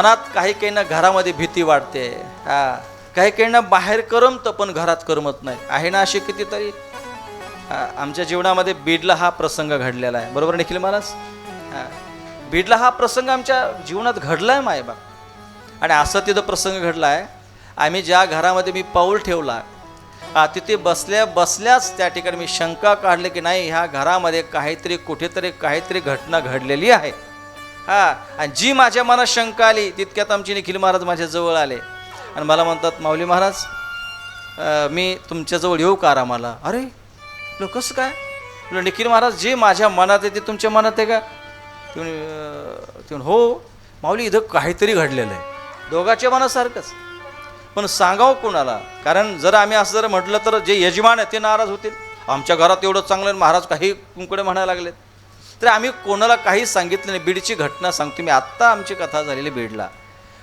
मनात काही काहींना घरामध्ये भीती वाटते, काही काहींना बाहेर करमतं पण घरात करमत नाही. आहे ना असे कितीतरी. आमच्या जीवनामध्ये बीडला हा प्रसंग घडलेला आहे, बरोबर निखिल महाराज? बीडला हा प्रसंग आमच्या जीवनात घडला आहे मायबाप. आणि असं तिथं प्रसंग घडला आहे, आम्ही ज्या घरामध्ये मी पाऊल ठेवला तिथे बसल्याच त्या ठिकाणी मी शंका काढली की नाही, ह्या घरामध्ये काहीतरी कुठेतरी काहीतरी घटना घडलेली आहे. आणि जी माझ्या मनात शंका आली तितक्यात आमचे निखिल महाराज माझ्या जवळ आले आणि मला म्हणतात, माऊली महाराज मी तुमच्याजवळ येऊ का आरामाला? अरे कसं काय? निखिल महाराज जे माझ्या मनात आहे ते तुमच्या मनात आहे का? हो माऊली, इथं काहीतरी घडलेलं आहे. दोघांच्या मनासारखंच, पण सांगावं कोणाला? कारण जर आम्ही असं जर म्हटलं तर जे यजमान आहे ते नाराज होतील. आमच्या घरात एवढं चांगलं महाराज काही कुंकडे म्हणायला लागलेत. तर आम्ही कोणाला काही सांगितलं नाही. बीडची घटना सांगतो मी. आत्ता आमची कथा झालेली बीडला,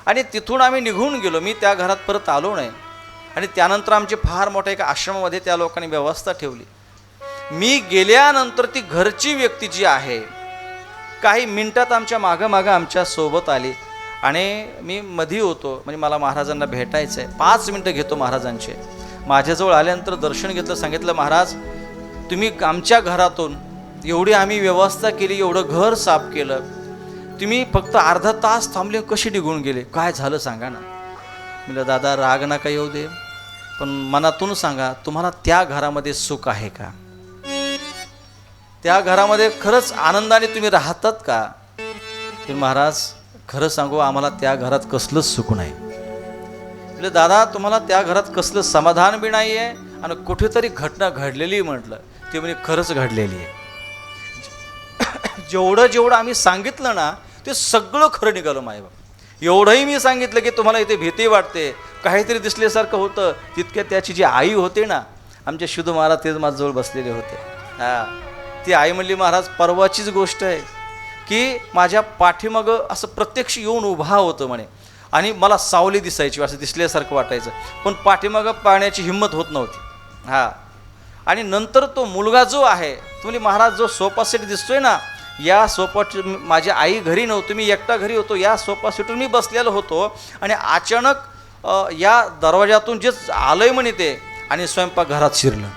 आणि तिथून आम्ही निघून गेलो. मी त्या घरात परत आलो नाही. आणि त्यानंतर आमची फार मोठ्या एका आश्रमामध्ये त्या लोकांनी व्यवस्था ठेवली. मी गेल्यानंतर ती घरची व्यक्ती जी आहे काही मिनटात आमच्या मागं आमच्या सोबत आली. आणि मी मधी होतो, म्हणजे मला महाराजांना भेटायचं आहे. 5 मिनटं घेतो महाराजांचे. माझ्याजवळ आल्यानंतर दर्शन घेतलं. सांगितलं, महाराज तुम्ही आमच्या घरातून एवढी आम्ही व्यवस्था केली, एवढं घर साफ केलं, तुम्ही फक्त अर्धा तास थांबले, कशी निघून गेले? काय झालं सांगा ना. म्हटलं, दादा राग नका येऊ दे, पण मनातून सांगा, तुम्हाला त्या घरामध्ये सुख आहे का? त्या घरामध्ये खरंच आनंदाने तुम्ही राहतात का? की महाराज खरं सांगू, आम्हाला त्या घरात कसलंच सुख नाही. म्हणजे दादा तुम्हाला त्या घरात कसलं समाधान बी नाही आहे, आणि कुठेतरी घटना घडलेली म्हटलं ती म्हणजे खरंच घडलेली आहे. जेवढं आम्ही सांगितलं ना ते सगळं खरं निघालं मायबाप. एवढंही मी सांगितलं की तुम्हाला इथे भीती वाटते, काहीतरी दिसल्यासारखं होतं, तितक्या त्याची जी आई होते ना, आमचे शुद्ध महाराज तेच माझ्याजवळ बसलेले होते. ती आई म्हणली, महाराज परवाचीच गोष्ट आहे की माझ्या पाठीमागं असं प्रत्यक्ष येऊन उभा होतं म्हणे, आणि मला सावली दिसायची, असं दिसल्यासारखं वाटायचं, पण पाठीमागं पाहण्याची हिंमत होत नव्हती. आणि नंतर तो मुलगा जो आहे, तुम्ही महाराज जो सोफा सेट दिसतोय ना, या सोफा माझी आई घरी नव्हती, मी एकटा घरी होतो. या सोफा सेटवर मी बसलेलो होतो, आणि अचानक या दरवाजातून जे आलंय म्हणे ते, आणि स्वयंपाकघरात शिरलं.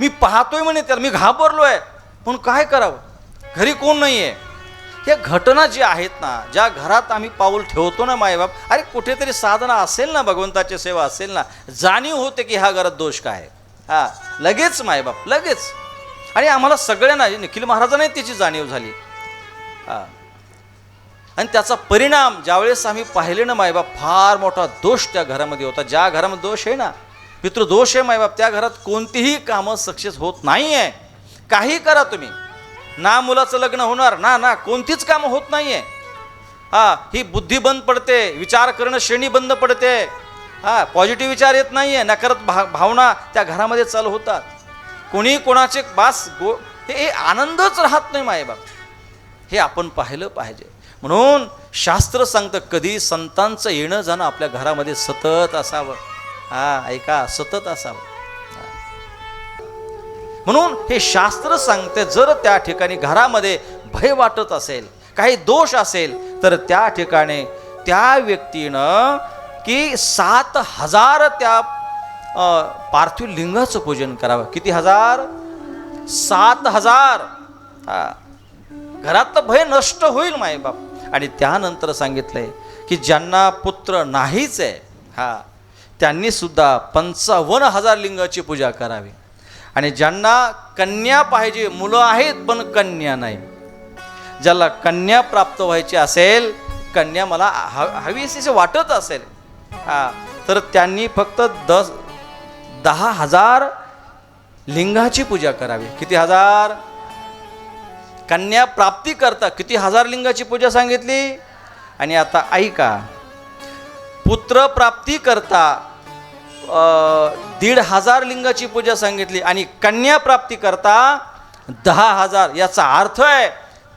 मी पाहतोय म्हणे त्याला, मी घाबरलो आहे, पण काय करावं, घरी कोण नाही आहे. हे घटना जी आहेत ना, ज्या घरात आम्ही पाऊल ठेवतो ना मायबाप, अरे कुठेतरी साधना असेल ना, भगवंताची सेवा असेल ना, जाणीव होते की ह्या घरात दोष काय आहे. लगेच मायबाप लगेच. आणि आम्हाला सगळ्यांना, निखिल महाराजांनाही त्याची जाणीव झाली. आणि त्याचा परिणाम ज्यावेळेस आम्ही पाहिले ना मायबाप, फार मोठा दोष त्या घरामध्ये होता. ज्या घरामध्ये दोष आहे ना, पितृदोष आहे मायबाप, त्या घरात कोणतीही कामं सक्सेस होत नाही आहे. काही करा तुम्ही, ना मुलाचं लग्न होणार, ना कोणतीच कामं होत नाही आहे. ही बुद्धी बंद पडते, विचार करणं श्रेणी बंद पडते. पॉझिटिव्ह विचार येत नाही आहे, नकारात्मक भावना त्या घरामध्ये चालू होतात. कोणी कोणाचे हे आनंदच राहत नाही मायबाप. हे आपण पाहिलं पाहिजे. म्हणून शास्त्र सांगतं, कधी संतांचं येणं जाणं आपल्या घरामध्ये सतत असावं. ऐका, सतत असावं. म्हणून हे शास्त्र सांगते, जर त्या ठिकाणी घरामध्ये भय वाटत असेल, काही दोष असेल, तर त्या ठिकाणी त्या व्यक्तीनं की 7,000 त्या पार्थिव लिंगाचं पूजन करावं. किती हजार? 7,000. घरातलं भय नष्ट होईल मायबाप. आणि त्यानंतर सांगितलंय की ज्यांना पुत्र नाहीच आहे, त्यांनी सुद्धा 55,000 लिंगाची पूजा करावी. आणि ज्यांना कन्या पाहिजे, मुलं आहेत पण कन्या नाही, ज्याला कन्या प्राप्त व्हायची असेल, कन्या मला हवी असे वाटत असेल, तर त्यांनी फक्त 10,000 लिंगाची पूजा करावी. किती हजार? कन्या प्राप्ती करता किती हजार लिंगाची पूजा सांगितली. आणि आता ऐका, पुत्र प्राप्ती करता 1,500 लिंगाची पूजा सांगितली, आणि कन्या प्राप्ती करता 10,000. याचा अर्थ आहे,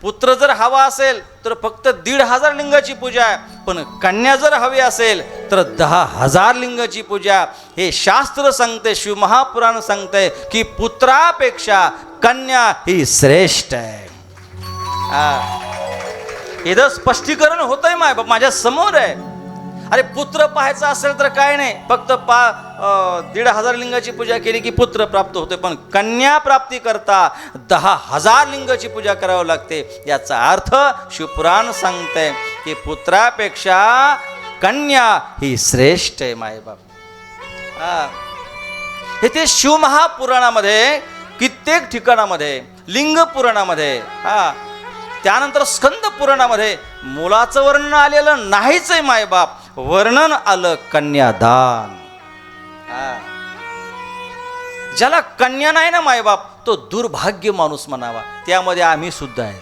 पुत्र जर हवा असेल तर फक्त 1,500 लिंगाची पूजा आहे, पण कन्या जर हवी असेल तर 10,000 लिंगाची पूजा. हे शास्त्र सांगते, शिवमहापुराण सांगते की पुत्रापेक्षा कन्या ही श्रेष्ठ आहे. इथं स्पष्टीकरण होतंय मायबाप माझ्या समोर आहे. अरे पुत्र पाहायचा असेल तर काय नाही, फक्त 1,500 लिंगाची पूजा केली की पुत्र प्राप्त होते, पण कन्या प्राप्ती करता 10,000 लिंगाची पूजा करावी लागते. याचा अर्थ शिवपुराण सांगतंय की पुत्रापेक्षा कन्या ही श्रेष्ठ आहे मायबाप. इथे शिवमहापुराणामध्ये कित्येक ठिकाणामध्ये, लिंग पुराणामध्ये, त्यानंतर स्कंद पुराणामध्ये मुलाचं वर्णन आलेलं नाहीच आहे मायबाप, वर्णन आलं कन्यादान. ज्याला कन्या नाही ना मायबाप तो दुर्भाग्य माणूस म्हणावा. त्यामध्ये आम्ही सुद्धा आहे.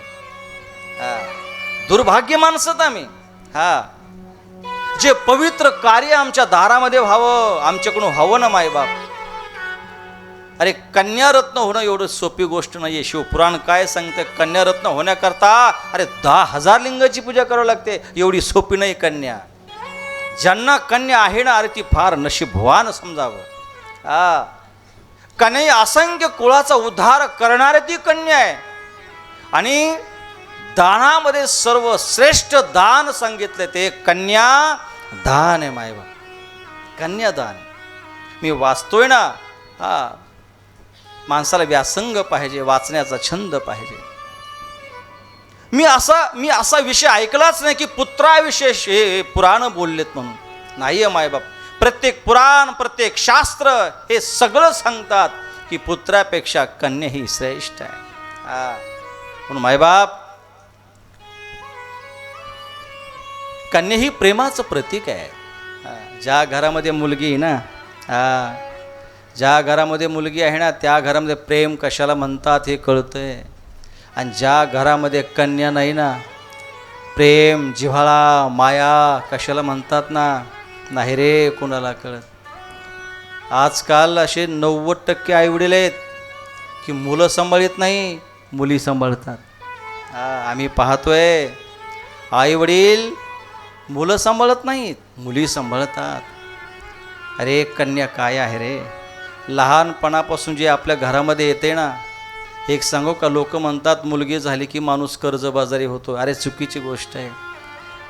दुर्भाग्य माणसात आम्ही. जे पवित्र कार्य आमच्या दारामध्ये व्हावं, आमच्याकडून व्हावं ना मायबाप. अरे कन्यारत्न होणं एवढं सोपी गोष्ट नाहीये. शिवपुराण काय सांगते, कन्यारत्न होण्याकरता अरे 10,000 लिंगाची पूजा करावी लागते. एवढी सोपी नाही कन्या. ज्यांना कन्या आहे ना, अरे ती फार नशीबवान समजावं. कन्या असंख्य कुळाचा उद्धार करणारी ती कन्या आहे. आणि दानामध्ये सर्वश्रेष्ठ दान सांगितले ते कन्या दान आहे मायबा. कन्यादान मी वाचतोय ना, माणसाला व्यासंग पाहिजे, वाचण्याचा छंद पाहिजे. मी असा विषय ऐकलाच नाही की पुत्राविषयी हे पुराण बोललेत म्हणून. नाही आहे मायबाप. प्रत्येक पुराण, प्रत्येक शास्त्र हे सगळं सांगतात की पुत्रापेक्षा कन्या ही श्रेष्ठ आहे. म्हणून मायबाप, कन्या ही प्रेमाचं प्रतीक आहे. ज्या घरामध्ये मुलगी आहे ना, ज्या घरामध्ये मुलगी आहे ना, त्या घरामध्ये प्रेम कशाला म्हणतात हे कळतंय. आणि ज्या घरामध्ये कन्या नाही ना, प्रेम, जिव्हाळा, माया कशाला म्हणतात ना, नाही रे कोणाला कळत. आजकाल असे 90% आईवडील आहेत की मुलं सांभाळत नाही, मुली सांभाळतात. आम्ही पाहतोय आईवडील मुलं सांभाळत नाहीत, मुली सांभाळतात. अरे कन्या काय आहे रे. लहानपणापासून जे आपल्या घरामध्ये येते ना, एक सांगू का, लोक म्हणतात मुलगी झाली की माणूस कर्जबाजारी होतो. अरे चुकीची गोष्ट आहे.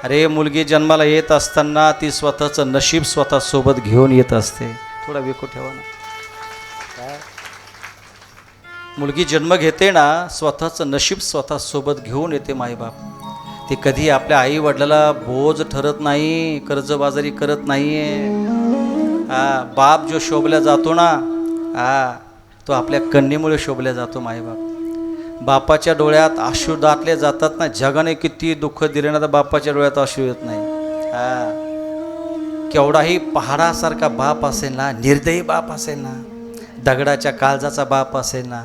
अरे मुलगी जन्माला येत असताना ती स्वतःचं नशीब स्वतः सोबत घेऊन येत असते. थोडा विकू ठेवा ना. मुलगी जन्म घेते ना, स्वतःचं नशीब स्वतः सोबत घेऊन येते माईबाप. ती कधी आपल्या आई वडिलाला बोज ठरत नाही, कर्जबाजारी करत नाहीये. बाप जो शोभल्या जातो ना, तो आपल्या कन्येमुळे शोभल्या जातो माईबाप. बापाच्या डोळ्यात अश्रू दाटले जातात ना. जगाने किती दुःख दिले ना, तर बापाच्या डोळ्यात अश्रू येत नाही. केवढाही पहाडासारखा बाप असेल ना, निर्दयी बाप असेल ना, दगडाच्या काळजाचा बाप असेल ना,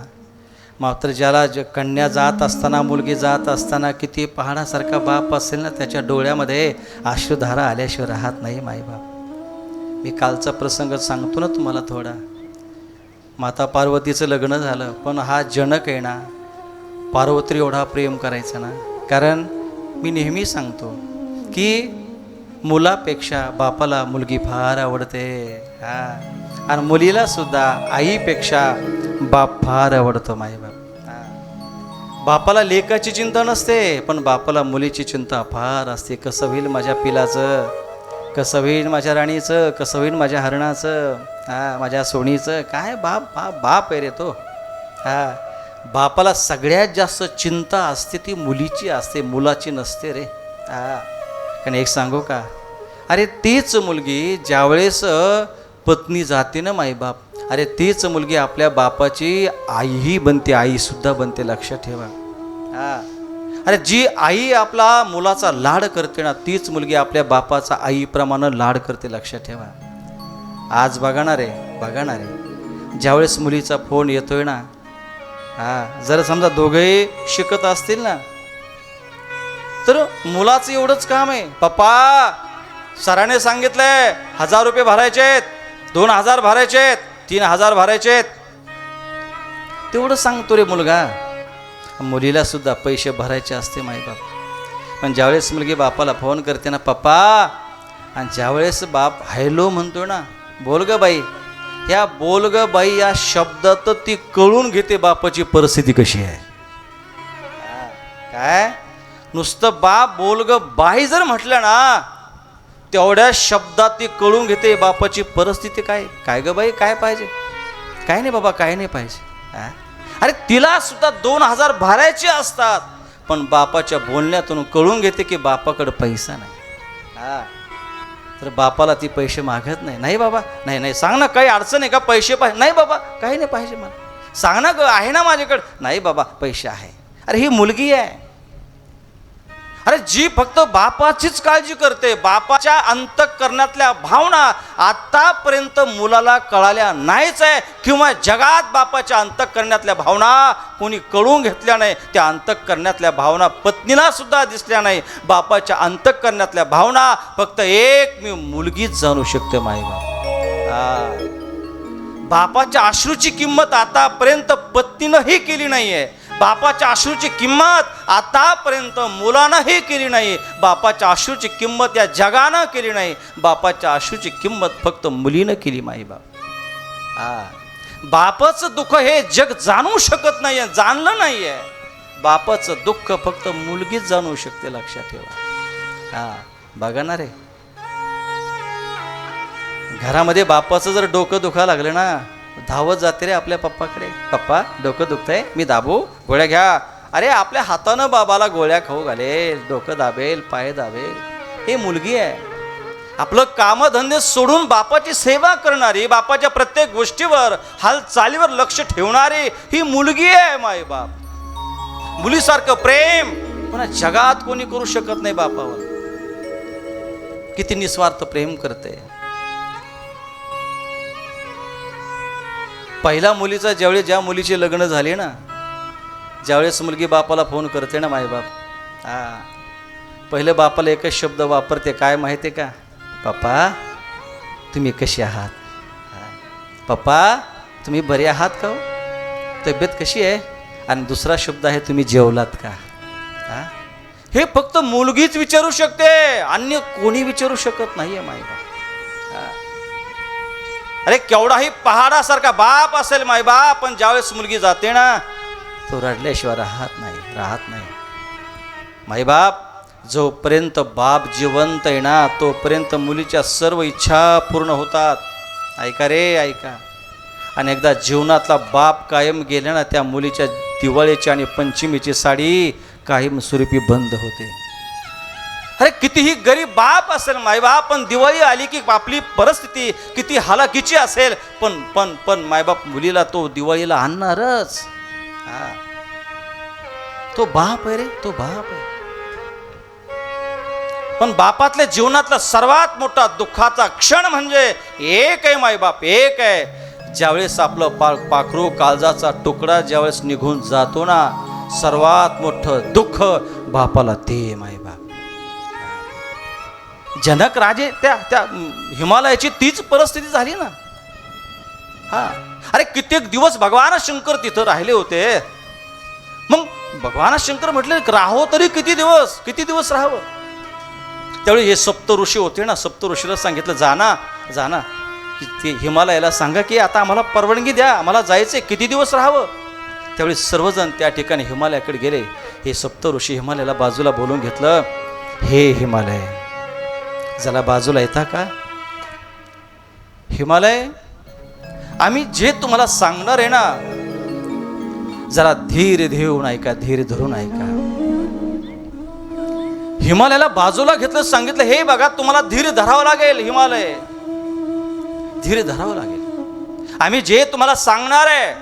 मात्र ज्याला कन्या जात असताना, मुलगी जात असताना किती पहाडासारखा बाप असेल ना, त्याच्या डोळ्यामध्ये अश्रुधारा आल्याशिवाय राहत नाही माईबाप. मी कालचा प्रसंग सांगतो ना तुम्हाला थोडा. माता पार्वतीचं लग्न झालं, पण हा जनक आहे ना, पार्वती एवढा प्रेम करायचा ना. कारण मी नेहमी सांगतो की मुलापेक्षा बापाला मुलगी फार आवडते. आणि मुलीला सुद्धा आईपेक्षा बाप फार आवडतो माईबाप. बापाला लेकाची चिंता नसते, पण बापाला मुलीची चिंता फार असते. कसं होईल माझ्या पिलाचं, कसं होईल माझ्या राणीचं, कसं होईल माझ्या हरणाचं, माझ्या सोनीचं. काय बाप बाप बाप आहे रे तो. बापाला सगळ्यात जास्त चिंता असते ती मुलीची असते, मुलाची नसते रे. कारण एक सांगू का, अरे तीच मुलगी ज्यावेळेस पत्नी जाते ना माईबाप, अरे तीच मुलगी आपल्या बापाची आईही बनते, आईसुद्धा बनते. लक्षात ठेवा. अरे जी आई आपला मुलाचा लाड करते ना, तीच मुलगी आपल्या बापाचा आईप्रमाणे लाड करते. लक्षात ठेवा. आज बघणार आहे ज्यावेळेस मुलीचा फोन येतोय ना, जर समजा दोघेही शिकत असतील ना, तर मुलाचं एवढंच काम आहे, पप्पा सराने सांगितलंय 1,000 रुपये भरायचेत, 2,000 भरायचेत, 3,000 भरायचेत. तेवढं सांगतो रे मुलगा. मुलीला सुद्धा पैसे भरायचे असते माईबाप. पण ज्यावेळेस मुलगी बापाला फोन करते ना, पप्पा, आणि ज्यावेळेस बाप हॅलो म्हणतो ना, बोल ग बाई, या बोल ग बाई या शब्दात ती कळून घेते बापाची परिस्थिती कशी आहे. काय नुसतं बाप बोल ग बाई जर म्हटलं ना, तेवढ्या शब्दात ती कळून घेते बापाची परिस्थिती काय. काय ग बाई, काय पाहिजे? काय नाही बाबा, काय नाही पाहिजे. अरे तिला सुद्धा 2000 भरायचे असतात, पण बापाच्या बोलण्यातून कळून घेते की बापाकडे पैसा नाही. तर बापाला ती पैसे मागत नाही. नाही बाबा, नाही नाही, सांग ना, काही अडचण आहे का? पैसे पाहिजे? नाही बाबा, काही नाही पाहिजे मला. सांग ना ग, आहे ना माझ्याकडे? नाही बाबा, पैसे आहे. अरे ही मुलगी आहे. अरे जी फक्त बापाचीच काळजी करते, बापाच्या अंतःकरणातल्या भावना आतापर्यंत मुलाला कळाल्या नाहीच आहे, किंवा जगात बापाच्या अंतःकरणातल्या भावना कोणी कळून घेतल्या नाही. त्या अंतःकरणातल्या भावना पत्नीला सुद्धा दिसल्या नाही. बापाच्या अंतःकरणातल्या भावना फक्त एक मी मुलगीच जाणू शकते, माईबाप. बापाच्या अश्रूची किंमत आतापर्यंत पत्नीनंही केली नाहीये. बापाच्या अश्रूची किंमत आतापर्यंत मुलानंही केली नाही. बापाच्या अश्रूची किंमत या जगानं केली नाही. बापाच्या अश्रूची किंमत फक्त मुलीनं केली, माईबाप. बापाचं दुःख हे जग जाणू शकत नाहीये, जाणलं नाहीये. बापाचं दुःख फक्त मुलगीच जाणू शकते, लक्षात ठेवा. बघा ना रे, घरामध्ये बापाचं जर डोकं दुखा लागलं ना, धावत जाते रे आपल्या पप्पाकडे. पप्पा डोकं दुखतंय, मी दाबू? गोळ्या घ्या. अरे आपल्या हातानं बाबाला गोळ्या खाऊ घालेल, डोकं दाबेल, पाय दाबेल. हे मुलगी आहे. आपलं कामधंदे सोडून बापाची सेवा करणारी, बापाच्या प्रत्येक गोष्टीवर हालचालीवर लक्ष ठेवणारी ही मुलगी आहे, मायबाप. मुलीसारखं प्रेम पुन्हा जगात कोणी करू शकत नाही बापावर. किती निस्वार्थ प्रेम करते. पहिल्या मुलीचा ज्यावेळी ज्या मुलीची लग्न झाली ना, ज्यावेळेस मुलगी बापाला फोन करते ना, मायबाप, पहिले बापाला एकच शब्द वापरते, काय माहिती आहे का? पप्पा तुम्ही कशी आहात? पप्पा तुम्ही बरे आहात का? तब्येत कशी आहे? आणि दुसरा शब्द आहे, तुम्ही जेवलात का? हे फक्त मुलगीच विचारू शकते, अन्य कोणी विचारू शकत नाहीये, मायबाप. अरे केवढाही पहाडासारखा बाप असेल मायबाप, पण ज्यावेळेस मुलगी जाते ना, तो रडल्याशिवाय राहत नाही. मायबाप जोपर्यंत बाप जिवंत आहे ना, तोपर्यंत मुलीच्या सर्व इच्छा पूर्ण होतात. ऐका रे, ऐका. आणि एकदा जीवनातला बाप कायम गेला ना, त्या मुलीच्या दिवाळीची आणि पंचमीची साडी कायमस्वरूपी बंद होते. अरे कितीही गरीब बाप असेल मायबाप, पण दिवाळी आली की आपली परिस्थिती किती हालाकीची असेल, पण मायबाप मुलीला तो दिवाळीला आणणारच. तो बाप आहे रे, तो बाप आहे. पण बापातल्या जीवनातला सर्वात मोठा दुःखाचा क्षण म्हणजे एक आहे, मायबाप, एक आहे. ज्यावेळेस आपलं पाखरू काळजाचा तुकडा ज्यावेळेस निघून जातो ना, सर्वात मोठं दुःख बापाला ते, मायबाप. जनक राजे त्या हिमालयाची तीच परिस्थिती झाली ना. अरे कित्येक दिवस भगवान शंकर तिथं राहिले होते. मग भगवान शंकर म्हटले, राहो तरी किती दिवस राहावं? त्यावेळी हे सप्त ऋषी होते ना, सप्त ऋषीला सांगितलं, जाना की ते हिमालयाला सांगा की आता आम्हाला परवानगी द्या, आम्हाला जायचंय, किती दिवस राहावं? त्यावेळी सर्वजण त्या ठिकाणी हिमालयाकडे गेले. हे सप्त ऋषी हिमालयाला बाजूला बोलून घेतलं. हे हिमालय, जरा बाजूला येता का? हिमालय, आम्ही जे तुम्हाला सांगणार आहे ना, जरा धीर देऊन ऐका, धीर धरून ऐका. हिमालयाला बाजूला घेतलं, सांगितलं, हे बघा तुम्हाला धीर धरावं लागेल. हिमालय, धीर धरावं लागेल. आम्ही जे तुम्हाला सांगणार आहे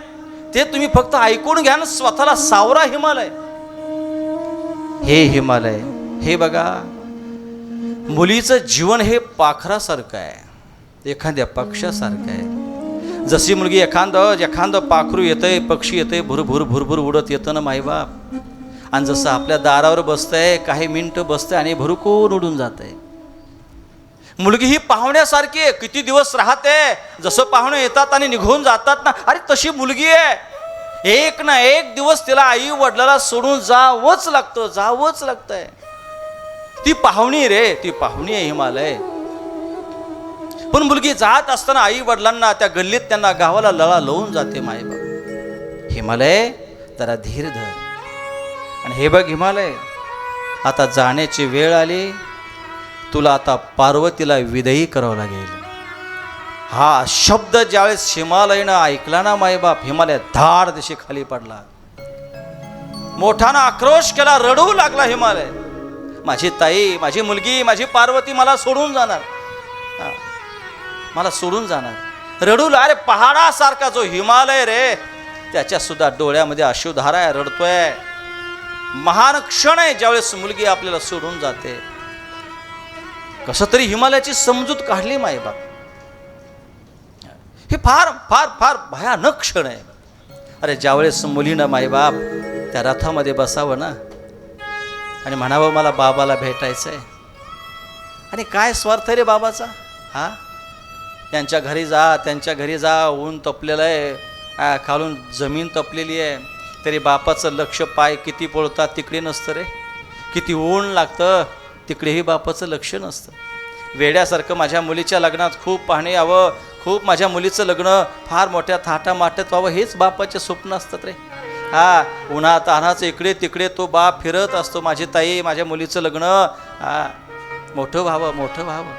ते तुम्ही फक्त ऐकून घ्या ना, स्वतःला सावरा. हिमालय, हे हिमालय, हे बघा, मुलीचं जीवन हे पाखरासारखं आहे, एखाद्या पक्षासारखं आहे. जशी मुलगी एखादं पाखरू येतंय, पक्षी येतंय, भुरभुर भुरभुर उडत येतं ना मायबाप, आणि जसं आपल्या दारावर बसतंय, काही मिनिटं बसतंय आणि भुरकून उडून जातंय. मुलगी ही पाहुण्यासारखी आहे, किती दिवस राहते, जसं पाहुणे येतात आणि निघून जातात ना, अरे तशी मुलगी आहे. एक ना एक दिवस तिला आई वडिलाला सोडून जावंच लागतंय. ती पाहुणी रे, ती पाहुणी आहे हिमालय. पण मुलगी जात असताना आई वडिलांना, त्या गल्लीत त्यांना, गावाला लळा लावून जाते. मायबाप, हिमालय जरा धीर धर. आणि हे बघ हिमालय, आता जाण्याची वेळ आली, तुला आता पार्वतीला विदाई करावं लागेल. हा शब्द ज्यावेळेस हिमालयानं ऐकला ना मायबाप, हिमालय धाड दिशे खाली पडला. मोठानं आक्रोश केला, रडू लागला हिमालय. माझी ताई, माझी मुलगी, माझी पार्वती मला सोडून जाणार, मला सोडून जाणार. रडू अरे पहाडासारखा जो हिमालय रे, त्याच्या सुद्धा डोळ्यामध्ये अश्रुधारा आहे, रडतोय. महान क्षण आहे ज्यावेळेस मुलगी आपल्याला सोडून जाते. कसं तरी हिमालयाची समजूत काढली मायबाप. हे फार फार फार भयानक क्षण आहे. अरे ज्यावेळेस मुलीनं मायबाप त्या रथामध्ये बसावं ना आणि म्हणावं मला बाबाला भेटायचंय. आणि काय स्वार्थ रे बाबाचा, हा त्यांच्या घरी जा, त्यांच्या घरी जा, ऊन तपलेलं आहे, खालून जमीन तपलेली आहे, तरी बापाचं लक्ष पाय किती पळतात तिकडे नसतं रे. किती ऊन लागतं तिकडेही बापाचं लक्ष नसतं. वेड्यासारखं माझ्या मुलीच्या लग्नात खूप पाहणे यावं, खूप माझ्या मुलीचं लग्न फार मोठ्या थाटामाट्यात व्हावं, हेच बापाचे स्वप्न असतात रे. हा उन्हात तान्हाचं इकडे तिकडे तो बाप फिरत असतो. माझी ताई, माझ्या मुलीचं लग्न मोठं व्हावं, मोठं व्हावं.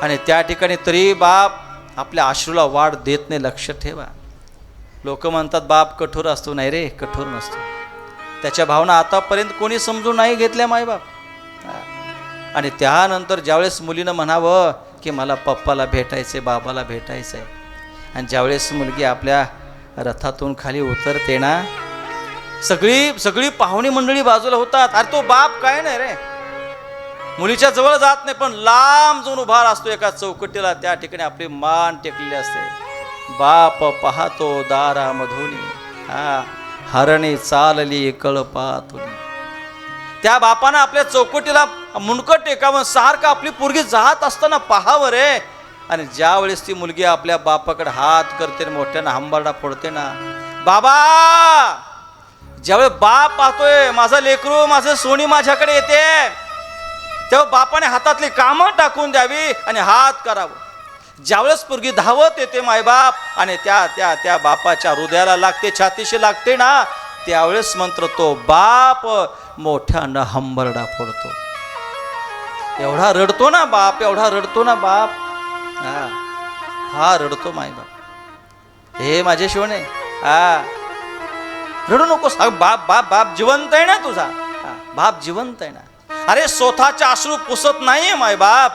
आणि त्या ठिकाणी तरी बाप आपल्या अश्रूला वाढ देत नाही. लक्ष ठेवा. लोक म्हणतात बाप कठोर असतो, नाही रे, कठोर नसतो. त्याच्या भावना आतापर्यंत कोणी समजून नाही घेतल्या मायबाप. आणि त्यानंतर ज्यावेळेस मुलीनं म्हणावं की मला पप्पाला भेटायचं, बाबाला भेटायचं आहे, आणि ज्यावेळेस मुलगी आपल्या रथातून खाली उतरते ना, सगळी पाहुणी मंडळी बाजूला होतात. अरे तो बाप काय नाही रे, मुलीच्या जवळ जात नाही, पण लांब जाऊन उभा असतो एका चौकटीला. त्या ठिकाणी आपली मान टेकलेली असते. बाप पाहतो दारामधून, हरणी चालली कळपातून. त्या बापानं आपल्या चौकटीला मुंडकं टेकावं, सारखं आपली पोरगी जात असताना पाहावं रे. आणि ज्यावेळेस ती मुलगी आपल्या बापाकडे हात करते, मोठ्यानं हंबरडा फोडते ना, बाबा, ज्यावेळेस बाप पाहतोय माझं लेकरू, माझं सोनी माझ्याकडे येते, तेव्हा बापाने हातातली कामं टाकून द्यावी आणि हात करावं. ज्यावेळेस पोरगी धावत येते मायबाप आणि त्या त्या त्या बापाच्या हृदयाला लागते, छातीशी लागते ना, त्यावेळेस मंत्र तो बाप मोठ्यानं हंबरडा फोडतो. एवढा रडतो ना बाप, एवढा रडतो ना बाप, हा रडतो मायबाप. हे माझे शिवणे, रडू नकोस. बाप बाप बाप जिवंत आहे ना तुझा, बाप जिवंत आहे ना. अरे स्वतःचे अश्रू पुसत नाहीये मायबाप,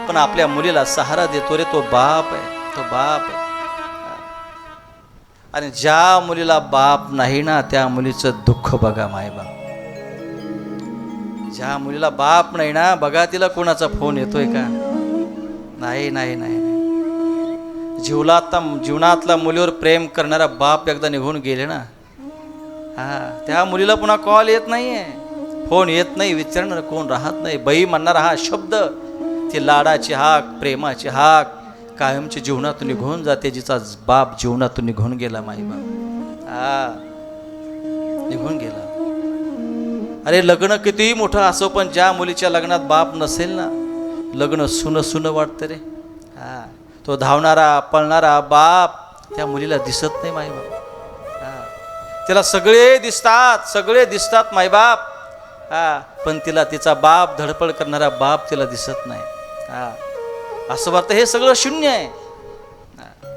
पण आपल्या मुलीला सहारा देतो रे, तो बाप आहे, तो बाप आहे. आणि ज्या मुलीला बाप नाही ना, त्या मुलीचं दुःख बघा मायबाप. ज्या मुलीला बाप नाही ना, बघा तिला कोणाचा फोन येतोय का. नाही नाही नाही. जीवनातला मुलीवर प्रेम करणारा बाप एकदा निघून गेले ना, त्या मुलीला पुन्हा कॉल येत नाहीये, फोन येत नाही, विचारणार कोण राहत नाही. बाई म्हणणारा हा शब्द, ती लाडाची हाक, प्रेमाची हाक कायमची जीवनातून निघून जाते. जिचा बाप जीवनातून निघून गेला माईबाप, निघून गेला. अरे लग्न कितीही मोठं असो, पण ज्या मुलीच्या लग्नात बाप नसेल ना, लग्न सुन सुन वाटतं रे. तो धावणारा पळणारा बाप त्या मुलीला दिसत नाही माईबाप. तिला सगळे दिसतात मायबाप, पण तिला तिचा बाप, धडपड करणारा बाप तिला दिसत नाही. असं वाटतं हे सगळं शून्य आहे,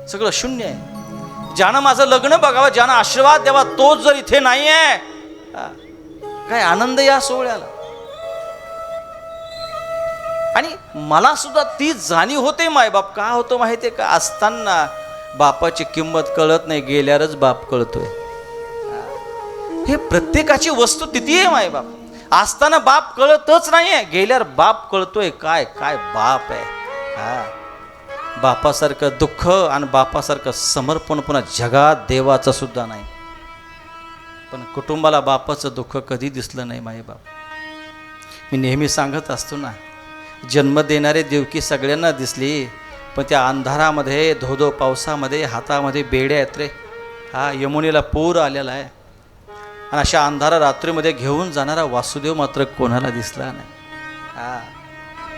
सगळं शून्य आहे. ज्यानं माझं लग्न बघावं, ज्यानं आशीर्वाद द्यावा, तोच जर इथे नाही आहे, काय आनंद या सोहळ्याला. आणि मला सुद्धा ती जाणीव होते मायबाप. का होतं माहिती आहे का, असताना बापाची किंमत कळत नाही, गेल्यावरच बाप कळतोय. हे प्रत्येकाची वस्तू तिथे आहे मायबाप. असताना बाप कळतच नाहीये, गेल्यावर बाप कळतोय. काय काय बाप आहे. बापासारखं दुःख आणि बापासारखं समर्पण पुन्हा जगात देवाचं सुद्धा नाही. पण कुटुंबाला बापाचं दुःख कधी दिसलं नाही मायबाप. मी नेहमी सांगत असतो ना, जन्म देणारे देवकी सगळ्यांना दिसली, पण त्या अंधारामध्ये, धोधो पावसामध्ये हातामध्ये बेड्या आहेत रे. यमुनेला पूर आलेला आहे, आणि अशा अंधारा रात्रीमध्ये घेऊन जाणारा वासुदेव मात्र कोणाला दिसला नाही.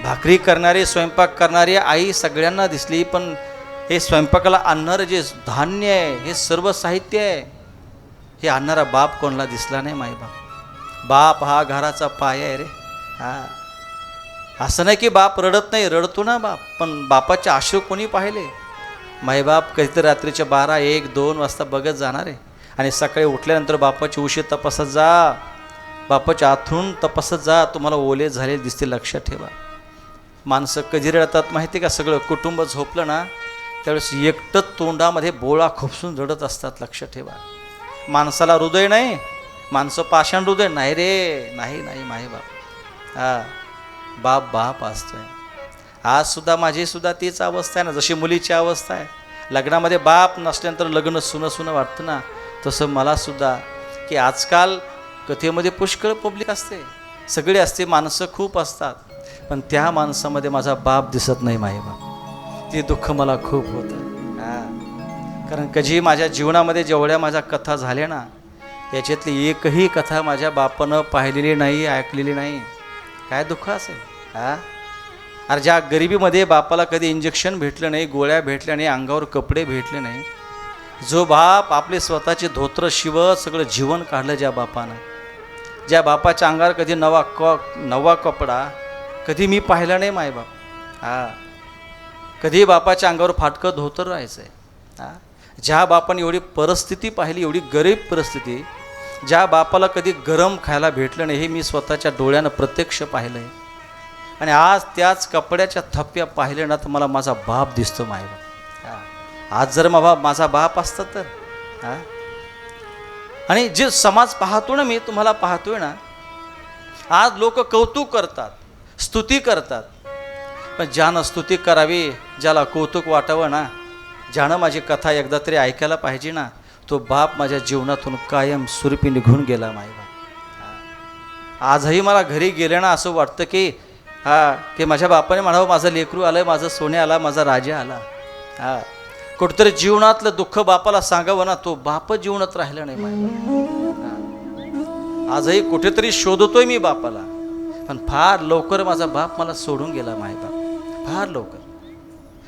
भाकरी करणारी, स्वयंपाक करणारी आई सगळ्यांना दिसली, पण हे स्वयंपाकाला आणणारं जे धान्य आहे, हे सर्व साहित्य आहे, हे आणणारा बाप कोणाला दिसला नाही मायबाप. बाप हा घराचा पाया आहे रे. असं नाही की बाप रडत नाही, रडतो ना बाप, पण बापाचे अश्रू कोणी पाहिले? माईबाप कधीतरी रात्रीच्या 12, 1, 2 वाजता बघत जाणार आहे आणि सकाळी उठल्यानंतर बापाची उशी तपासत जा, बापाच्या आथरून तपासत जा, तुम्हाला ओले झाले दिसते, लक्षात ठेवा. माणसं कधी रडतात माहिती का? सगळं कुटुंब झोपलं ना त्यावेळेस एकटंच तोंडामध्ये बोळा खुपसून रडत असतात, लक्षात ठेवा. माणसाला हृदय नाही, माणसं पाषाण हृदय नाही रे, नाही नाही माईबाप. बाप बाप असतोय. आज सुद्धा माझी सुद्धा तीच अवस्था आहे ना, जशी मुलीची अवस्था आहे. लग्नामध्ये बाप नसल्यानंतर लग्न सुनं सुनं वाटतं ना, तसं मला सुद्धा की आजकाल कथेमध्ये पुष्कळ पब्लिक असते, सगळे असते, माणसं खूप असतात, पण त्या माणसामध्ये माझा बाप दिसत नाही माईबाप. ते दुःख मला खूप होतं. कारण कधी माझ्या जीवनामध्ये जेवढ्या माझ्या कथा झाल्या ना, याच्यातली एकही कथा माझ्या बापानं पाहिलेली नाही, ऐकलेली नाही. काय दुःख असेल. अरे ज्या गरिबीमध्ये बापाला कधी इंजेक्शन भेटलं नाही, गोळ्या भेटल्या नाही, अंगावर कपडे भेटले नाही, जो बाप आपले स्वतःचे धोत्र शिवत सगळं जीवन काढलं, ज्या बापानं, ज्या बापाच्या अंगावर कधी नवा कपडा कधी मी पाहिला नाही मायबाप. कधी बापाच्या अंगावर फाटकं धोतर राहायचं आहे. ज्या बापाने एवढी परिस्थिती पाहिली, एवढी गरीब परिस्थिती, ज्या बापाला कधी गरम खायला भेटलं नाही, हे मी स्वतःच्या डोळ्यानं प्रत्यक्ष पाहिलं आहे. आणि आज त्याच कपड्याच्या थप्प्या पाहिले ना तर मला माझा बाप दिसतो मायबाप. आज जर माझा बाप असता तर. आणि जे समाज पाहतो ना, मी तुम्हाला पाहतोय ना, आज लोक कौतुक करतात, स्तुती करतात, पण ज्यानं स्तुती करावी, ज्याला कौतुक वाटावं ना, ज्यानं माझी कथा एकदा तरी ऐकायला पाहिजे ना, तो बाप माझ्या जीवनातून कायम स्वरूपी निघून गेला मायबाप. आजही मला घरी गेले ना असं वाटतं की की माझ्या बापाने म्हणावं, माझं लेकरू आलं, माझं सोने आला, माझा राजा आला. कुठंतरी जीवनातलं दुःख बापाला सांगावं ना, तो बाप जीवनात राहिला नाही मायबाप. आजही कुठेतरी शोधतोय मी बापाला, पण फार लवकर माझा बाप मला सोडून गेला मायबाप, फार लवकर.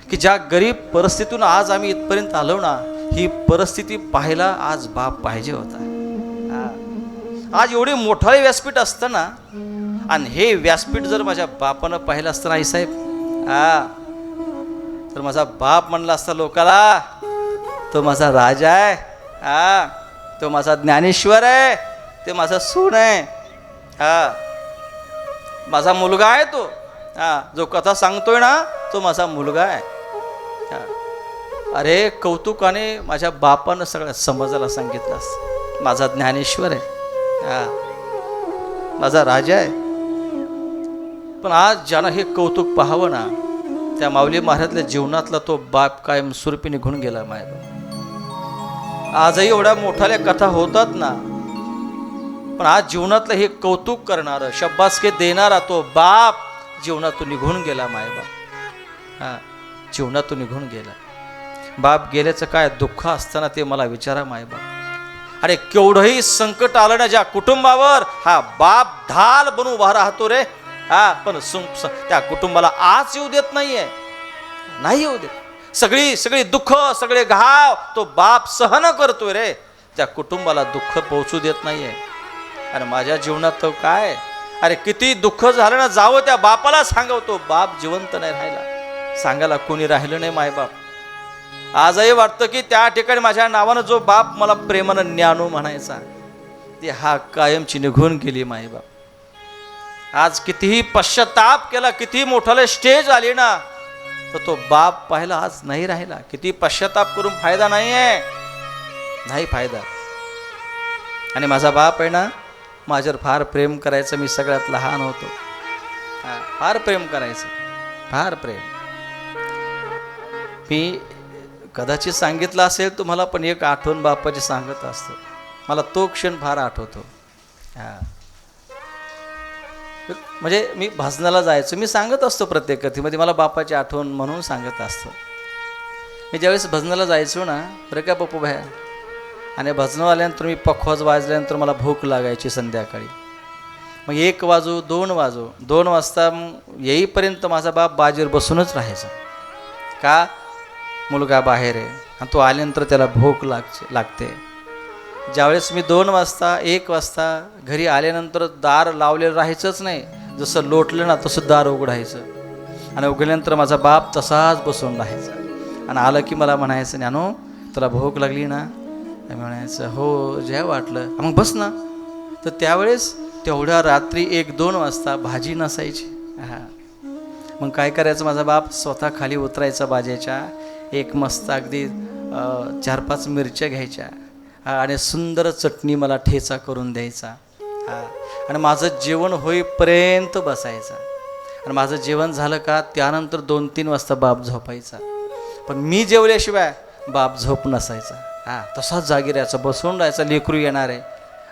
की ज्या गरीब परिस्थितीतून आज आम्ही इथपर्यंत आलो ना, ही परिस्थिती पाहायला आज बाप पाहिजे होता. आज एवढे मोठाले व्यासपीठ असताना, आणि हे व्यासपीठ जर माझ्या बापानं पाहिलं असतं आई साहेब, तर माझा बाप म्हणला असता लोकाला, तो माझा राजा आहे, तो माझा ज्ञानेश्वर आहे, ते माझा सून आहे, माझा मुलगा आहे तो, जो कथा सांगतोय ना तो माझा मुलगा आहे. अरे कौतुकाने माझ्या बापानं सगळ्या समाजाला सांगितलं असतं, माझा ज्ञानेश्वर आहे, माझा राजा आहे. पण आज ज्यानं हे कौतुक पाहावं ना, त्या माऊली महाराजल्या जीवनातला तो बाप कायम स्वरूपी निघून गेला मायबाप. आजही एवढ्या मोठाल्या कथा होतात ना, पण आज जीवनातलं हे कौतुक करणारं, शब्बासके देणारा तो बाप जीवनातून निघून गेला मायबाप. जीवनातून निघून गेला. बाप गेल्याचं काय दुःख असताना ते मला विचारा मायबाप. अरे केवढंही संकट आलं ना ज्या कुटुंबावर, हा बाप ढाल बनून उभा राहतो रे. पण त्या कुटुंबाला आज येऊ देत नाहीये, नाही येऊ देत. सगळी दुःख, सगळे घाव तो बाप सहन करतोय रे, त्या कुटुंबाला दुःख पोहोचू देत नाहीये. आणि माझ्या जीवनात तो काय, अरे किती दुःख झालं ना, जावं त्या बापाला सांगवतो, बाप जिवंत नाही राहिला, सांगायला कोणी राहिलं नाही मायबाप. आजही वाटतं की त्या ठिकाणी माझ्या नावानं जो बाप मला प्रेमानं ज्ञानू म्हणायचा, ते हा कायमची निघून गेली मायबाप. आज कितीही पश्चाताप केला, किती मोठाले स्टेज आली ना, तर तो बाप पाहिला आज नाही राहिला. किती पश्चाताप करून फायदा नाही आहे, नाही फायदा. आणि माझा बाप आहे ना, माझ्यावर फार प्रेम करायचं. मी सगळ्यात लहान होतो, फार प्रेम करायचं, फार प्रेम. मी कदाचित सांगितलं असेल तुम्हाला, पण एक आठवण बापाची सांगत असतो. मला तो क्षण फार आठवतो. म्हणजे मी भजनाला जायचो, मी सांगत असतो प्रत्येक कथेमध्ये, मला बापाची आठवण म्हणून सांगत असतो. मी ज्यावेळेस भजनाला जायचो ना, बरं का पप्पू भाया, आणि भजनं आल्यानंतर मी पखवाज वाजल्यानंतर मला भूक लागायची संध्याकाळी. मग 1 वाजू 2 वाजू, 2 वाजता येईपर्यंत माझा बाप बाजीवर बसूनच राहायचा. का, मुलगा बाहेर आहे आणि तो आल्यानंतर त्याला भूक लागते. ज्यावेळेस मी 2 वाजता 1 वाजता घरी आल्यानंतर दार लावलेलं राहायचंच नाही. जसं लोटलं ना तसं दार उघडायचं आणि उघडल्यानंतर माझा बाप तसाच बसून राहायचा आणि आलं की मला म्हणायचं, ज्ञानू तुला भूक लागली ना? मी म्हणायचं हो जे वाटलं. मग बस ना. तर त्यावेळेस तेवढ्या रात्री 1-2 वाजता भाजी नसायची. हां, मग काय करायचं, माझा बाप स्वतः खाली उतरायचा बाजेच्या, एक मस्त अगदी 4-5 मिरच्या घ्यायच्या आणि सुंदर चटणी मला ठेचा करून द्यायचा. हां, आणि माझं जेवण होईपर्यंत बसायचं आणि माझं जेवण झालं का त्यानंतर 2-3 वाजता बाप झोपायचा. पण मी जेवल्याशिवाय बाप झोप नसायचा. हां, तसाच जागी राहायचा, बसून राहायचा. लेकरू येणार आहे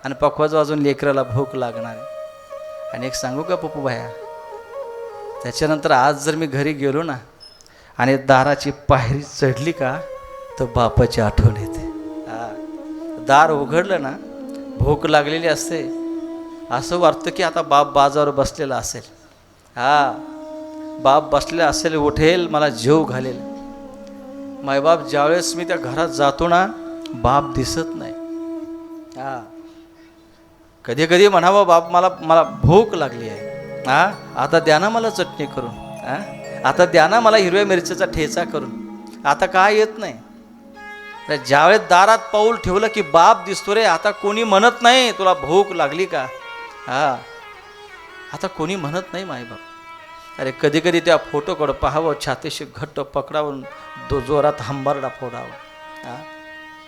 आणि पकवाज वाजून लेकराला भूक लागणार आहे. आणि एक सांगू का पप्पू भाया, त्याच्यानंतर आज जर मी घरी गेलो ना आणि दाराची पायरी चढली का तर बापाची आठवण येते. हां, दार उघडलं ना भूक लागलेली असते, असं वाटतं की आता बाप बाजावर बसलेला असेल. हां, बाप बसलेला असेल, उठेल, मला जेव घालेल. मायबाप ज्यावेळेस मी त्या घरात जातो ना बाप दिसत नाही. हां, कधी कधी म्हणावं बाप मला भूक लागली आहे. हां, आता द्या ना मला चटणी करून. हां, आता द्या ना मला हिरव्या मिरचीचा ठेचा करून. आता काय येत नाही. तर ज्यावेळेस दारात पाऊल ठेवलं की बाप दिसतो रे. आता कोणी म्हणत नाही तुला भूक लागली का. हां, आता कोणी म्हणत नाही मायबाप. अरे कधी कधी त्या फोटोकडं पाहावं, छातीशी घट्ट पकडावून जोरात हंबारडा फोडावा. हां,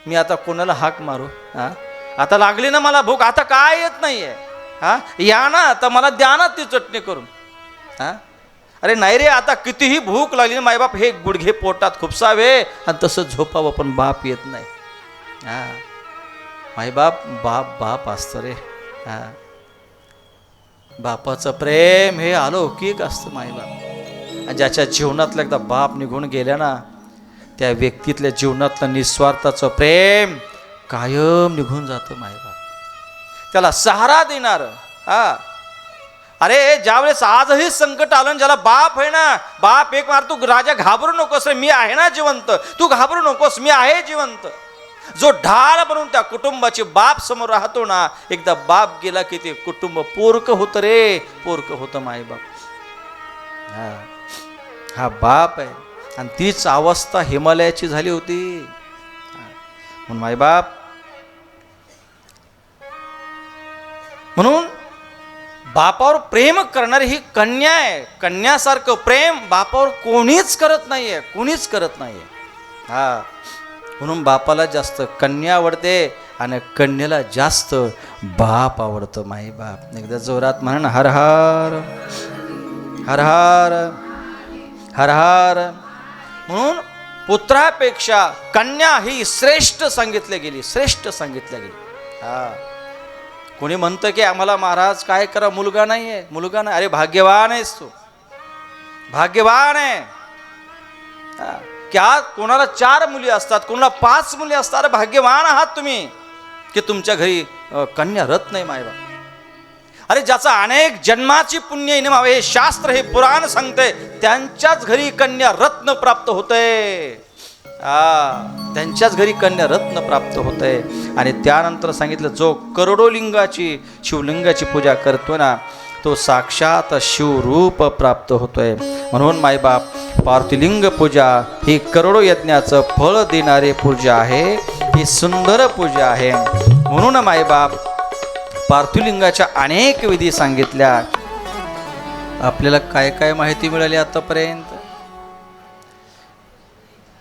मी आता कोणाला हाक मारू. हां, आता लागली ना मला भूक, आता काय येत नाही आहे. हां, या ना आता मला द्या ना ती चटणी करून. हां, अरे नाही रे आता कितीही भूक लागली ना मायबाप हे गुडघे पोटात खुपसावे आणि तसं झोपावं, पण बाप येत नाही. हां, मायबाप बाप असतं रे. हां, बापाचं प्रेम हे अलौकिक असतं मायबाप. आणि ज्याच्या जीवनातलं एकदा बाप निघून गेल्या ना त्या व्यक्तीतल्या जीवनातलं निस्वार्थाचं प्रेम कायम निघून जातं मायबाप. त्याला सहारा देणार. हां, अरे ज्यावेळेस आजही संकट आलं, ज्याला बाप आहे ना, बाप एक मार, तू राजा घाबरू नकोस रे, मी आहे ना जिवंत, तू घाबरू नकोस, मी आहे जिवंत. जो ढाल बनून त्या कुटुंबाची बाप समोर राहतो ना, एकदा बाप गेला की ते कुटुंब पोरकं होतं रे, पोरकं होतं मायबाप. हा बाप आहे. आणि तीच अवस्था हिमालयाची झाली होती. म्हणून मायबाप, म्हणून बापावर प्रेम करणारी ही कन्या आहे. कन्यासारखं प्रेम बापावर कोणीच करत नाहीये, कोणीच करत नाहीये. हा, म्हणून बापाला जास्त कन्या आवडते आणि कन्याला जास्त बाप आवडतो मायबाप. एकदा जोरात म्हणा ना, हर हर हर हर हर हर. म्हणून पुत्रापेक्षा कन्या ही श्रेष्ठ सांगितली गेली, श्रेष्ठ सांगितली गेली. हा, कोणी म्हणतं की आम्हाला महाराज काय करा, मुलगा नाही आहे, मुलगा नाही. अरे भाग्यवान आहेस तू, भाग्यवान आहे. क्या कोणाला 4 मुली असतात, कोणाला 5 मुली असतात. अरे भाग्यवान आहात तुम्ही की तुमच्या घरी कन्या रत्न नाही मायबाप. अरे ज्याचा अनेक जन्माची पुण्य इनमावे हे शास्त्र, हे पुराण सांगते, त्यांच्याच घरी कन्या रत्न प्राप्त होते. त्यांच्याच घरी कन्या रत्न प्राप्त होते. आणि त्यानंतर सांगितलं, जो करोडो लिंगाची शिवलिंगाची पूजा करतो ना तो साक्षात शिवरूप प्राप्त होतोय. म्हणून मायबाप, पार्थिलिंग पूजा ही करोडो यज्ञाचं फळ देणारी पूजा आहे, ही सुंदर पूजा आहे. म्हणून मायबाप पार्थिलिंगाच्या अनेक विधी सांगितल्या. आपल्याला काय काय माहिती मिळाली आतापर्यंत?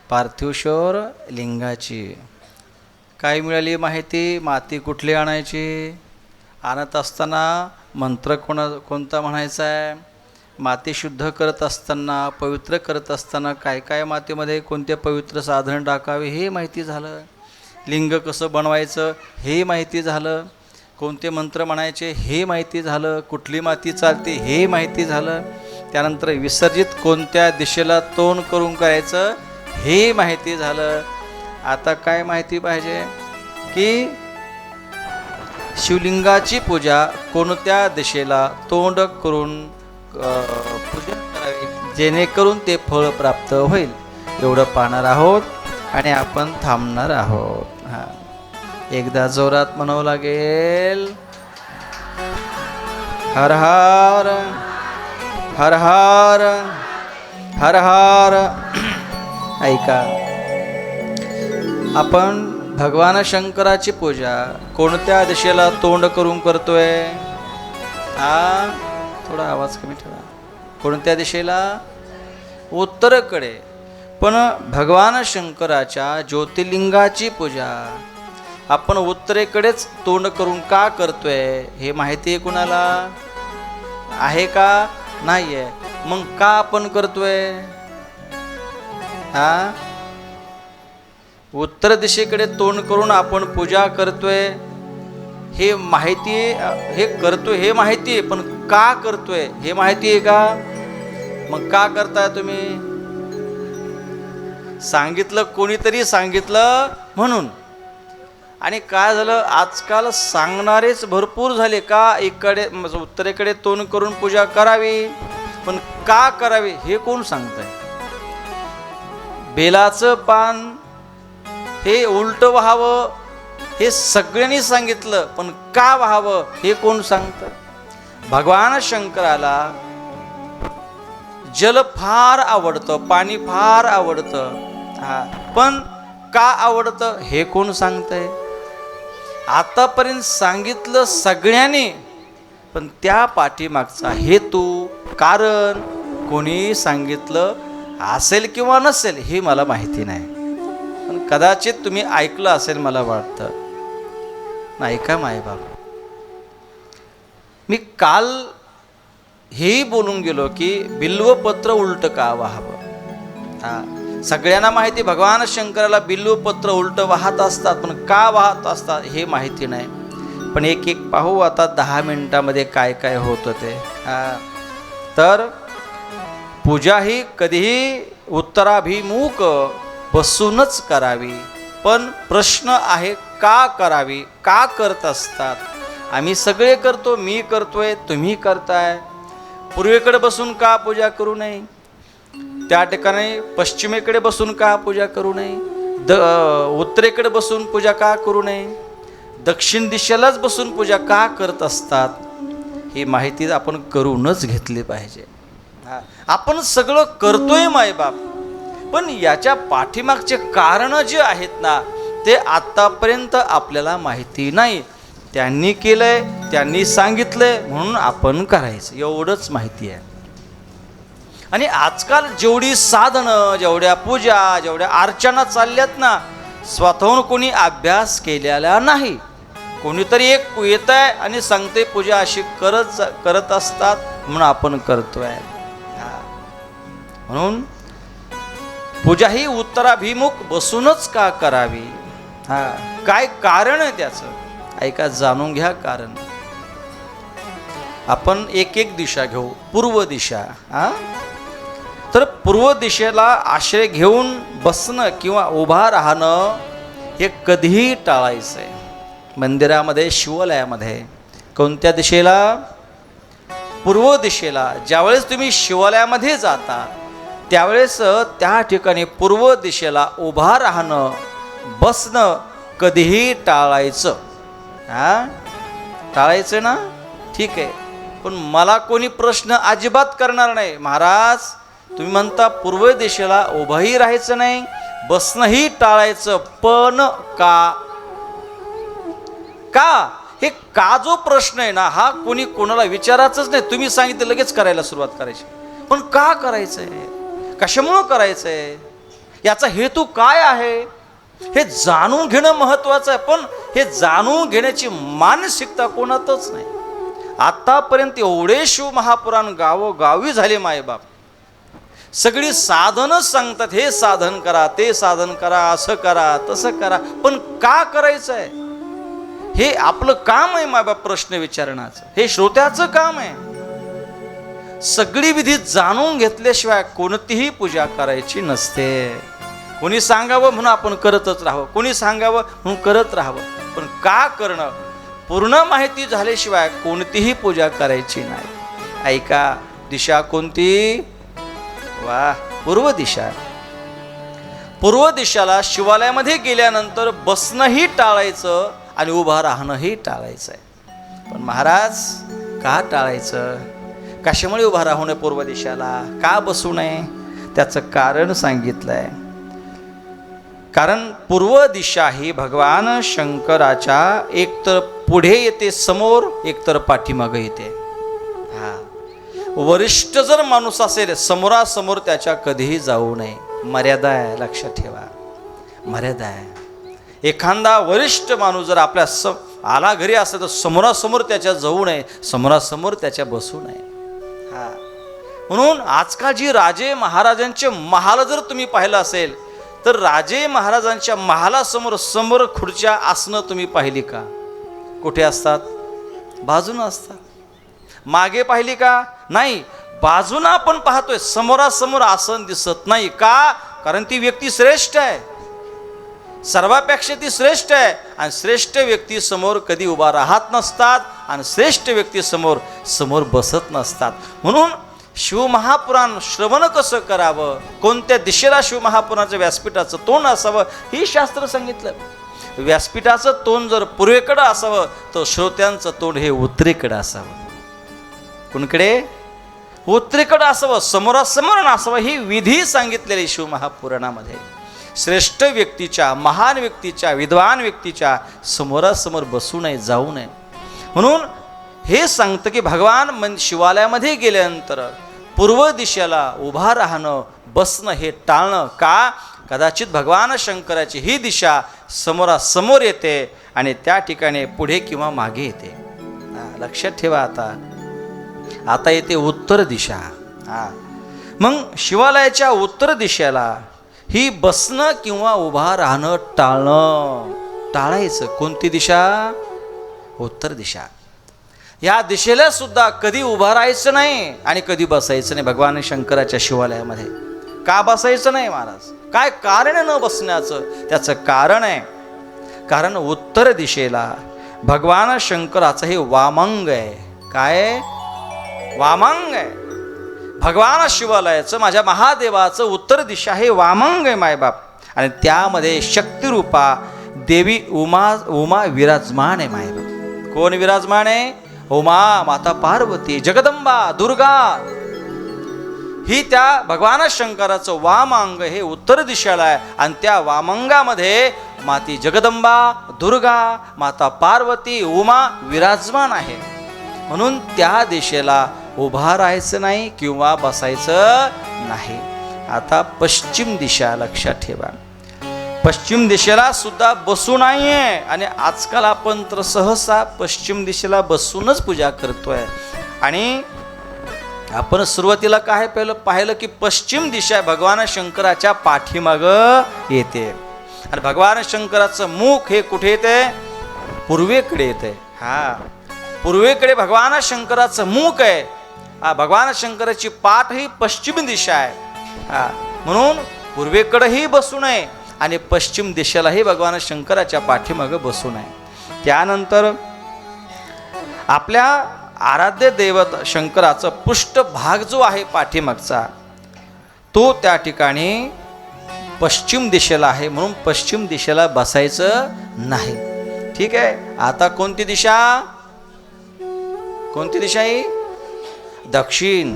पार्थिवशोर लिंगाची काय मिळाली माहिती? माती कुठली आणायची, आणत असताना मंत्र कोणता म्हणायचा आहे, माती शुद्ध करत असताना, पवित्र करत असताना काय काय मातीमध्ये कोणते पवित्र साधन टाकावे हे माहिती झालं. लिंग कसं बनवायचं हे माहिती झालं. कोणते मंत्र म्हणायचे हे माहिती झालं. कुठली माती चालते हे माहिती झालं. त्यानंतर विसर्जित कोणत्या दिशेला तोंड करून करायचं हे माहिती झालं. आता काय माहिती पाहिजे की शिवलिंगाची पूजा कोणत्या दिशेला तोंड करून पूजन करावे जेणेकरून ते फळ प्राप्त होईल. एवढं पाहणार आहोत आणि आपण थांबणार आहोत. हां, एकदा जोरात म्हणावं लागेल, हर हर हर हर हर हर. ऐका, आपण भगवान शंकराची पूजा कोणत्या दिशेला तोंड करून करतोय? थोडा आवाज कमी ठेवा. कोणत्या दिशेला? उत्तरेकडे. पण भगवान शंकराच्या ज्योतिर्लिंगाची पूजा आपण उत्तरेकडेच तोंड करून का करतोय हे माहिती आहे कुणाला? आहे का? नाही आहे. मग का आपण करतोय? उत्तर दिशेकडे तोंड करून आपण पूजा करतोय हे माहिती आहे, हे करतोय हे माहिती आहे, पण का करतोय हे माहिती आहे का? मग का करताय तुम्ही? सांगितलं, कोणीतरी सांगितलं म्हणून. आणि काय झालं, आजकाल सांगणारेच भरपूर झाले. का इकडे उत्तरेकडे तोंड करून पूजा करावी, पण का करावी हे कोण सांगतंय? बेलाचं पान हे उलट व्हावं हे सगळ्यांनी सांगितलं, पण का व्हावं हे कोण सांगतं? भगवान शंकराला जल फार आवडतं, पाणी फार आवडतं, पण का आवडतं हे कोण सांगतंय? आतापर्यंत सांगितलं सगळ्यांनी, पण त्या पाठीमागचा हेतू, कारण कोणी सांगितलं असेल किंवा नसेल हे मला माहिती नाही, पण कदाचित तुम्ही ऐकलं असेल मला वाटतं. नाही का मायबाप? मी काल हेही बोलून गेलो की बिल्वपत्र उलट का वाहावं. सगळ्यांना माहिती भगवान शंकराला बिल्वपत्र उलट वाहत असतात, पण का वाहत असतात हे माहिती नाही. पण एक एक पाहू आता 10 मिनिटामध्ये काय काय होतं ते. तर पूजा ही कधीही उत्तराभिमुख बसूनच करावी, पण प्रश्न आहे का करावी, का करत असतात? आम्ही सगळे करतो, मी करतोय, तुम्ही करताय. पूर्वेकडे बसून का पूजा करू नये? त्या ठिकाणी पश्चिमेकडे बसून का पूजा करू नये? उत्तरेकडे बसून पूजा का करू नये? दक्षिण दिशेलाच बसून पूजा का करत असतात ही माहिती आपण करूनच घेतली पाहिजे. आपण सगळं करतोय मायबाप, पण याच्या पाठीमागचे कारण जे आहेत ना ते आतापर्यंत आपल्याला माहिती नाही. त्यांनी केलंय, त्यांनी सांगितलंय म्हणून आपण करायचं, एवढंच माहिती आहे. आणि आजकाल जेवढी साधनं, जेवढ्या पूजा, जेवढ्या अर्चना चालल्यात ना, स्वतःहून कोणी अभ्यास केलेला नाही. कोणीतरी एक येत आहे आणि सांगते पूजा अशी करत असतात म्हणून आपण करतोय. म्हणून पूजा ही उत्तराभिमुख बसूनच का करावी? काय कारण आहे त्याचं? ऐका, जाणून घ्या कारण. आपण एक एक दिशा घेऊ. पूर्व दिशा. तर पूर्व दिशेला आश्रय घेऊन बसणं किंवा उभा राहणं हे कधीही टाळायचं आहे. मंदिरामध्ये, शिवालयामध्ये कोणत्या दिशेला? पूर्व दिशेला. ज्यावेळेस तुम्ही शिवालयामध्ये जाता त्यावेळेस त्या ठिकाणी पूर्व दिशेला उभा राहणं, बसणं कधीही टाळायचं. टाळायचं ना? ठीक आहे, पण मला कोणी प्रश्न अजिबात करणार नाही. महाराज तुम्ही म्हणता पूर्व दिशेला उभंही राहायचं नाही, बसणंही टाळायचं, पण का? का? हे का जो प्रश्न आहे ना हा कोणी कोणाला विचारायचंच नाही. तुम्ही सांगितलं लगेच करायला सुरुवात करायची, पण का करायचंय, कशामुळं करायचंय, याचा हेतू काय आहे हे जाणून घेणं महत्वाचं आहे. पण हे जाणून घेण्याची मानसिकता कोणातच नाही. आतापर्यंत एवढे शिवमहापुराण गावोगावी झाले मायबाप, सगळी साधनच सांगतात, हे साधन करा, ते साधन करा, असं करा, तसं करा, पण का करायचं आहे? हे आपलं काम आहे मायबाप प्रश्न विचारण्याचं, हे श्रोत्याचं काम आहे. सगळी विधी जाणून घेतल्याशिवाय कोणतीही पूजा करायची नसते. कोणी सांगावं म्हणून आपण करतच राहावं, कोणी सांगावं म्हणून करत राहावं, पण का करणं पूर्ण माहिती झाल्याशिवाय कोणतीही पूजा करायची नाही. ऐका, दिशा कोणती? वा, पूर्व दिशा. पूर्व दिशाला शिवालयामध्ये गेल्यानंतर बसणंही टाळायचं, आणि उभं राहणंही टाळायचं आहे. पण महाराज का टाळायचं? कशामुळे उभा राहू नये पूर्व दिशेला? का बसू नये? त्याचं कारण सांगितलं आहे. कारण पूर्व दिशा ही भगवान शंकराच्या एकतर पुढे येते समोर, एकतर पाठीमागं येते. वरिष्ठ जर माणूस असेल समोरासमोर त्याच्या कधीही जाऊ नये. मर्यादा आहे, लक्षात ठेवा, मर्यादा आहे. एखादा वरिष्ठ माणूस जर आपल्या आला घरी असेल तर समोरासमोर त्याच्या जाऊ नये, समोरासमोर त्याच्या बसू नये. म्हणून आजकाल जी राजे महाराजांचे महाल जर तुम्ही पाहिलं असेल तर राजे महाराजांच्या महालासमोर समोर खुर्च्या आसनं तुम्ही पाहिली का? कुठे असतात? बाजूनं असतात. मागे पाहिली का? नाही, बाजूनं आपण पाहतोय, समोरासमोर आसन दिसत नाही. का? कारण ती व्यक्ती श्रेष्ठ आहे, सर्वापेक्षा ती श्रेष्ठ आहे. आणि श्रेष्ठ व्यक्ती समोर कधी उभा राहत नसतात आणि श्रेष्ठ व्यक्ती समोर समोर बसत नसतात. म्हणून शिवमहापुराण श्रवण कसं करावं, कोणत्या दिशेला शिवमहापुराणाचं व्यासपीठाचं तोंड असावं हे शास्त्र सांगितलं. व्यासपीठाचं तोंड जर पूर्वेकडं असावं तर श्रोत्यांचं तोंड हे उत्तरेकडं असावं. कुणकडे? उत्तरेकडं असावं, समोरासमोर नसावं. ही विधी सांगितलेली शिवमहापुराणामध्ये. श्रेष्ठ व्यक्तीच्या, महान व्यक्तीच्या, विद्वान व्यक्तीच्या समोरासमोर बसू नये, जाऊ नये. म्हणून हे सांगतं की भगवान शिवालयामध्ये गेल्यानंतर पूर्व दिशेला उभा राहणं, बसणं हे टाळणं. का? कदाचित भगवान शंकराची ही दिशा समोरासमोर येते आणि त्या ठिकाणी पुढे किंवा मागे येते. लक्षात ठेवा. आता येते उत्तर दिशा. मग शिवालयाच्या उत्तर दिशेला ही बसणं किंवा उभा राहणं टाळायचं. कोणती दिशा? उत्तर दिशा. या दिशेला सुद्धा कधी उभा राहायचं नाही आणि कधी बसायचं नाही भगवान शंकराच्या शिवालयामध्ये. का बसायचं नाही महाराज? काय कारण न बसण्याचं? त्याचं कारण आहे, कारण उत्तर दिशेला भगवान शंकराचं हे वामंग आहे. काय? वामंग आहे. भगवान शिवालयाचं, माझ्या महादेवाचं उत्तर दिशा हे वामंग आहे मायबाप. आणि त्यामध्ये शक्तिरूपा देवी उमा विराजमान आहे मायबाप. कोण विराजमान आहे? उमा माता पार्वती, जगदंबा, दुर्गा. ही त्या भगवान शंकराचं वामांग हे उत्तर दिशेला आहे. आणि त्या वामंगामध्ये माती जगदंबा, दुर्गा, माता पार्वती, उमा विराजमान आहे. म्हणून त्या दिशेला उभा राहायचं नाही किंवा बसायचं नाही. आता पश्चिम दिशा लक्षात ठेवा. पश्चिम दिशेला सुद्धा बसू नाहीये. आणि आजकाल आपण तर सहसा पश्चिम दिशेला बसूनच पूजा करतोय. आणि आपण सुरुवातीला काय पाहिलं की पश्चिम दिशा भगवान शंकराच्या पाठीमागं येते. आणि भगवान शंकराचं मुख हे कुठे येते? पूर्वेकडे येते. पूर्वेकडे भगवान शंकराचं मुख आहे. भगवान शंकराची पाठ ही पश्चिम दिशा आहे. म्हणून पूर्वेकडेही बसू नये आणि पश्चिम दिशेलाही भगवान शंकराच्या पाठीमागं बसू नये. त्यानंतर आपल्या आराध्य दैवत शंकराचं पृष्ठभाग जो आहे पाठीमागचा, तो त्या ठिकाणी पश्चिम दिशेला आहे. म्हणून पश्चिम दिशेला बसायचं नाही. ठीक आहे. आता कोणती दिशा? कोणती दिशा आहे? दक्षिण.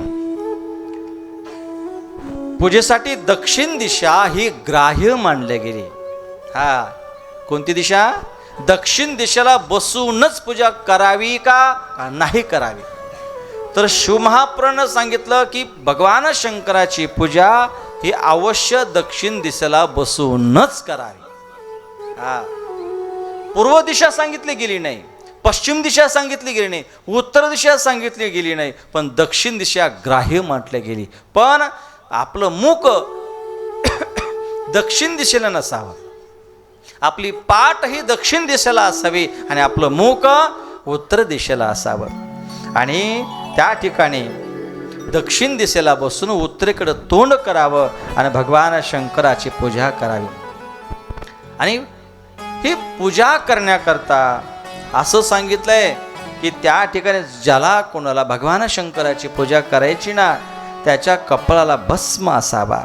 पूजेसाठी दक्षिण दिशा ही ग्राह्य मानली गेली. कोणती दिशा? दक्षिण दिशेला बसूनच पूजा करावी का नाही करावी? तर शिवमहापुराणानं सांगितलं की भगवान शंकराची पूजा ही अवश्य दक्षिण दिशेला बसूनच करावी. पूर्व दिशा सांगितली गेली नाही, पश्चिम दिशा सांगितली गेली नाही, उत्तर दिशा सांगितली गेली नाही, पण दक्षिण दिशा ग्राह्य म्हटली गेली. पण आपलं मुख दक्षिण दिशेला नसावं, आपली पाठ ही दक्षिण दिशेला असावी आणि आपलं मुख उत्तर दिशेला असावं. आणि त्या ठिकाणी दक्षिण दिशेला बसून उत्तरेकडे तोंड करावं आणि भगवान शंकराची पूजा करावी. आणि ही पूजा करण्याकरता असं सांगितलंय की त्या ठिकाणी ज्याला कोणाला भगवान शंकराची पूजा करायची ना, त्याच्या कपाळाला भस्म असावा,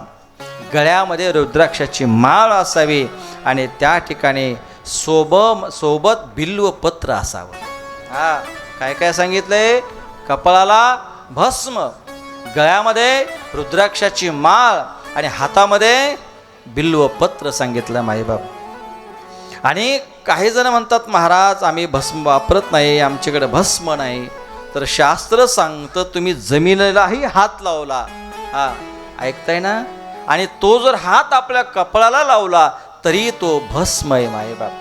गळ्यामध्ये रुद्राक्षाची माळ असावी आणि त्या ठिकाणी सोबत बिल्वपत्र असावं. हा, काय काय सांगितलंय? कपाळाला भस्म, गळ्यामध्ये रुद्राक्षाची माळ आणि हातामध्ये बिल्वपत्र सांगितलं माईबाप. आणि काही जण म्हणतात महाराज आम्ही भस्म वापरत नाही, आमच्याकडे भस्म नाही. तर शास्त्र सांगतं तुम्ही जमिनीलाही हात लावला, हा ऐकताय ना, आणि तो जर हात आपल्या कपाळाला लावला तरी तो भस्म आहे मायबाप.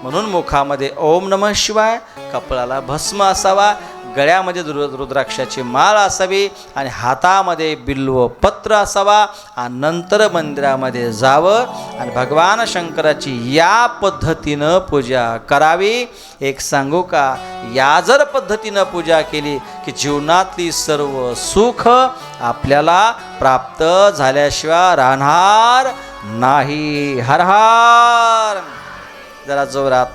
म्हणून मुखामध्ये ओम नमः शिवाय, कपाळाला भस्म असावा, गळ्यामध्ये रुद्राक्षाची माळ असावी आणि हातामध्ये बिल्वपत्र असावा. आणि नंतर मंदिरामध्ये जावं आणि भगवान शंकराची या पद्धतीनं पूजा करावी. एक सांगू का, या जर पद्धतीनं पूजा केली की जीवनातली सर्व सुख आपल्याला प्राप्त झाल्याशिवाय राहणार नाही. हर हर. जरा जोरात